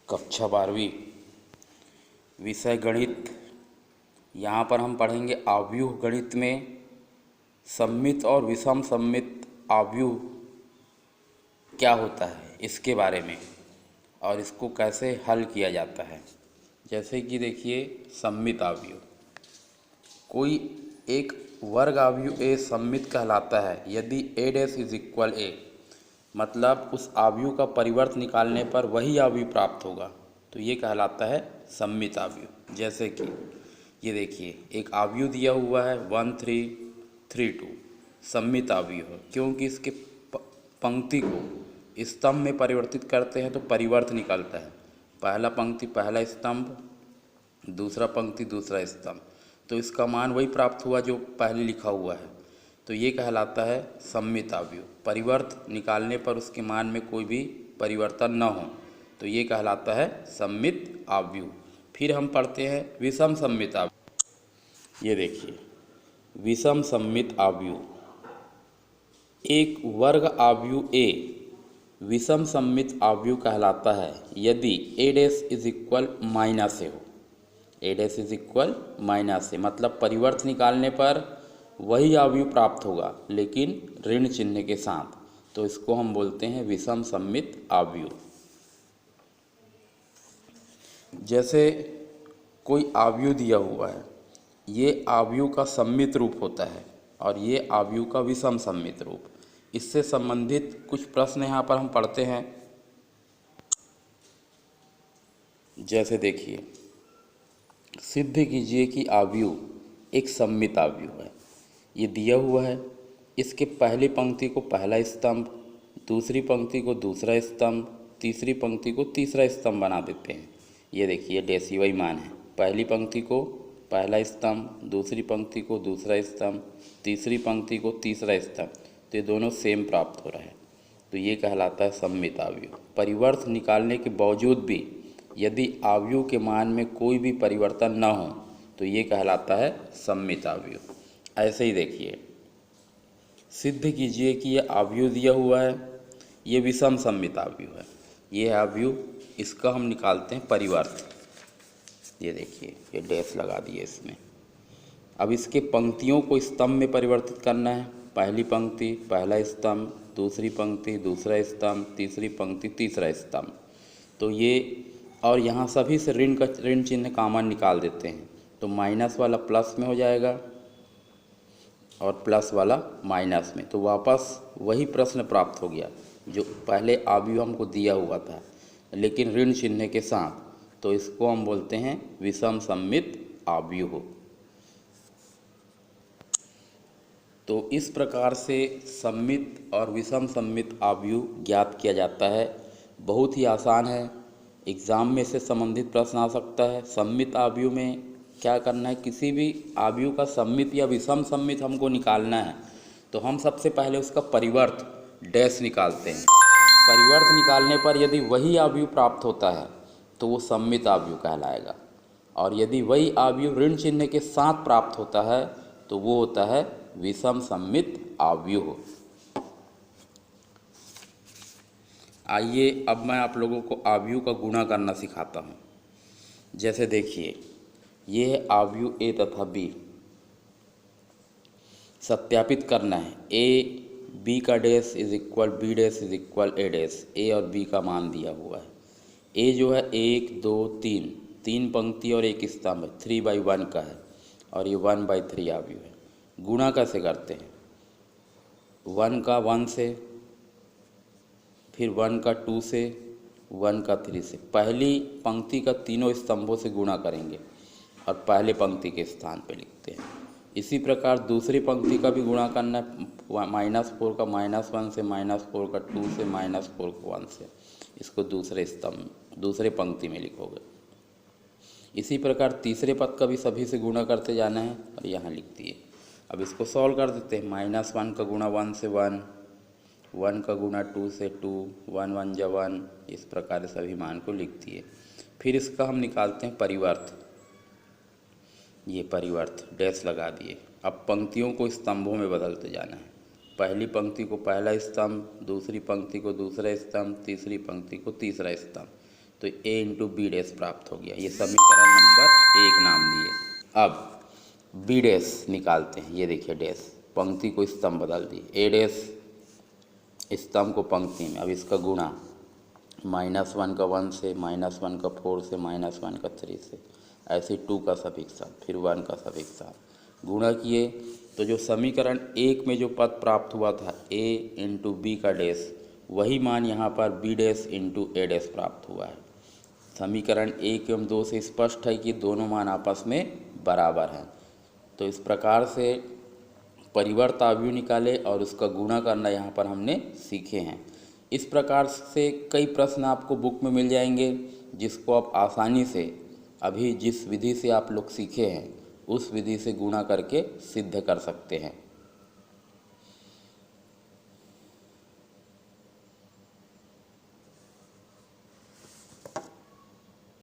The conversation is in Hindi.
कक्षा 12वीं विषय गणित। यहाँ पर हम पढ़ेंगे आव्यूह गणित में सममित और विषम सममित आव्यूह क्या होता है इसके बारे में और इसको कैसे हल किया जाता है। जैसे कि देखिए, सममित आव्यूह, कोई एक वर्ग आव्यूह ए सममित कहलाता है यदि ए डैश इज इक्वल ए, मतलब उस आव्यूह का परिवर्त निकालने पर वही आव्यूह प्राप्त होगा, तो ये कहलाता है सममित आव्यूह। जैसे कि ये देखिए, एक आव्यूह दिया हुआ है 1 3 3 2, सममित आव्यूह है क्योंकि इसके पंक्ति को स्तंभ में परिवर्तित करते हैं तो परिवर्त निकलता है। पहला पंक्ति पहला स्तंभ, दूसरा पंक्ति दूसरा स्तंभ, तो इसका मान वही प्राप्त हुआ जो पहले लिखा हुआ है, तो ये कहलाता है सममित आव्यूह। परिवर्त निकालने पर उसके मान में कोई भी परिवर्तन न हो तो ये कहलाता है सममित आव्यूह। फिर हम पढ़ते हैं विषम सममित आव्यूह। ये देखिए, विषम सममित आव्यूह, एक वर्ग आव्यूह ए विषम सममित आव्यूह कहलाता है यदि ए डैश इज इक्वल माइनस से हो। ए डैश इज इक्वल माइनस से मतलब परिवर्त निकालने पर वही आव्यूह प्राप्त होगा लेकिन ऋण चिन्ह के साथ, तो इसको हम बोलते हैं विषम सममित आव्यूह। जैसे कोई आव्यूह दिया हुआ है, ये आव्यूह का सममित रूप होता है और ये आव्यूह का विषम सममित रूप। इससे संबंधित कुछ प्रश्न यहाँ पर हम पढ़ते हैं। जैसे देखिए, सिद्ध कीजिए कि आव्यूह एक सममित आव्यूह है। ये दिया हुआ है, इसके पहली पंक्ति को पहला स्तंभ, दूसरी पंक्ति को दूसरा स्तंभ, तीसरी पंक्ति को तीसरा स्तंभ बना देते हैं। ये देखिए, डैश वही मान है, पहली पंक्ति को पहला स्तंभ, दूसरी पंक्ति को दूसरा स्तंभ, तीसरी पंक्ति को तीसरा स्तंभ, तो ये दोनों सेम प्राप्त हो रहा है, तो ये कहलाता है सममित आव्यूह। परिवर्त निकालने के बावजूद भी यदि आव्यूह के मान में कोई भी परिवर्तन न हो तो ये कहलाता है सममित आव्यूह। ऐसे ही देखिए, सिद्ध कीजिए कि ये आव्यूह दिया हुआ है, ये विषम सममित आव्यूह है। ये आव्यूह, इसका हम निकालते हैं परिवर्त। ये देखिए, ये डैश लगा दिए इसमें। अब इसके पंक्तियों को स्तंभ में परिवर्तित करना है। पहली पंक्ति पहला स्तंभ, दूसरी पंक्ति दूसरा स्तंभ, तीसरी पंक्ति तीसरा स्तंभ, तो ये, और यहाँ सभी से ऋण चिन्ह कॉमन निकाल देते हैं, तो माइनस वाला प्लस में हो जाएगा और प्लस वाला माइनस में, तो वापस वही प्रश्न प्राप्त हो गया जो पहले आव्यूह हमको दिया हुआ था लेकिन ऋण चिन्ह के साथ, तो इसको हम बोलते हैं विषम सममित आव्यूह। तो इस प्रकार से सममित और विषम सममित आव्यूह ज्ञात किया जाता है। बहुत ही आसान है, एग्ज़ाम में से संबंधित प्रश्न आ सकता है। सममित आव्यूह में क्या करना है, किसी भी आव्यूह का सममित या विषम सममित हमको निकालना है तो हम सबसे पहले उसका परिवर्त डैश निकालते हैं। परिवर्त निकालने पर यदि वही आव्यूह प्राप्त होता है तो वो सममित आव्यूह कहलाएगा, और यदि वही आव्यूह ऋण चिन्ह के साथ प्राप्त होता है तो वो होता है विषम सममित आव्यूह। आइए अब मैं आप लोगों को आव्यूह का गुणा करना सिखाता हूँ। जैसे देखिए, ये है आव्यूह ए तथा बी। सत्यापित करना है, ए बी का dash is equal B dash is equal A dash. A और बी का मान दिया हुआ है। ए जो है 1 2 3, तीन पंक्ति और एक स्तंभ है, 3/1 का है, और ये 1/3 आव्यूह है। गुणा कैसे करते हैं, 1 का 1 से, फिर 1 का 2 से, 1 का 3 से। पहली पंक्ति का तीनों स्तंभों से गुणा करेंगे और पहले पंक्ति के स्थान पर लिखते हैं। इसी प्रकार दूसरी पंक्ति का भी गुणा करना है, -4 का -1 से, -4 का 2 से, -4 का 1 से। इसको दूसरे स्तंभ दूसरे पंक्ति में लिखोगे। इसी प्रकार तीसरे पद का भी सभी से गुणा करते जाना है और यहाँ लिख दिए। अब इसको सॉल्व कर देते हैं। -1 का गुणा 1 से 1, 1 का गुणा 2 से 2, 1 1 जा 1, इस प्रकार सभी मान को लिख दिए। फिर इसका हम निकालते हैं परिवर्त। ये परिवर्त डैश लगा दिए। अब पंक्तियों को स्तंभों में बदलते जाना है। पहली पंक्ति को पहला स्तंभ, दूसरी पंक्ति को दूसरा स्तंभ, तीसरी पंक्ति को तीसरा स्तंभ, तो a इंटू बी डैश प्राप्त हो गया। ये समीकरण नंबर 1 नाम दिए। अब बी डैश निकालते हैं। ये देखिए डैश, पंक्ति को स्तंभ बदल दी, ए डैश स्तंभ को पंक्ति में। अब इसका गुणा -1 का 1 से, -1 का 4 से, -1 का 3 से, ऐसे 2 का सफिक्स साथ, फिर 1 का सफिक्स साथ गुणा किए तो जो समीकरण 1 में जो पद प्राप्त हुआ था a इंटू बी का डैश, वही मान यहाँ पर बी डैश इंटू ए डैश प्राप्त हुआ है। समीकरण 1 एवं 2 से स्पष्ट है कि दोनों मान आपस में बराबर हैं। तो इस प्रकार से परिवर्त अवयव निकाले और उसका गुणा करना यहाँ पर हमने सीखे हैं। इस प्रकार से कई प्रश्न आपको बुक में मिल जाएंगे, जिसको आप आसानी से अभी जिस विधि से आप लोग सीखे हैं उस विधि से गुणा करके सिद्ध कर सकते हैं।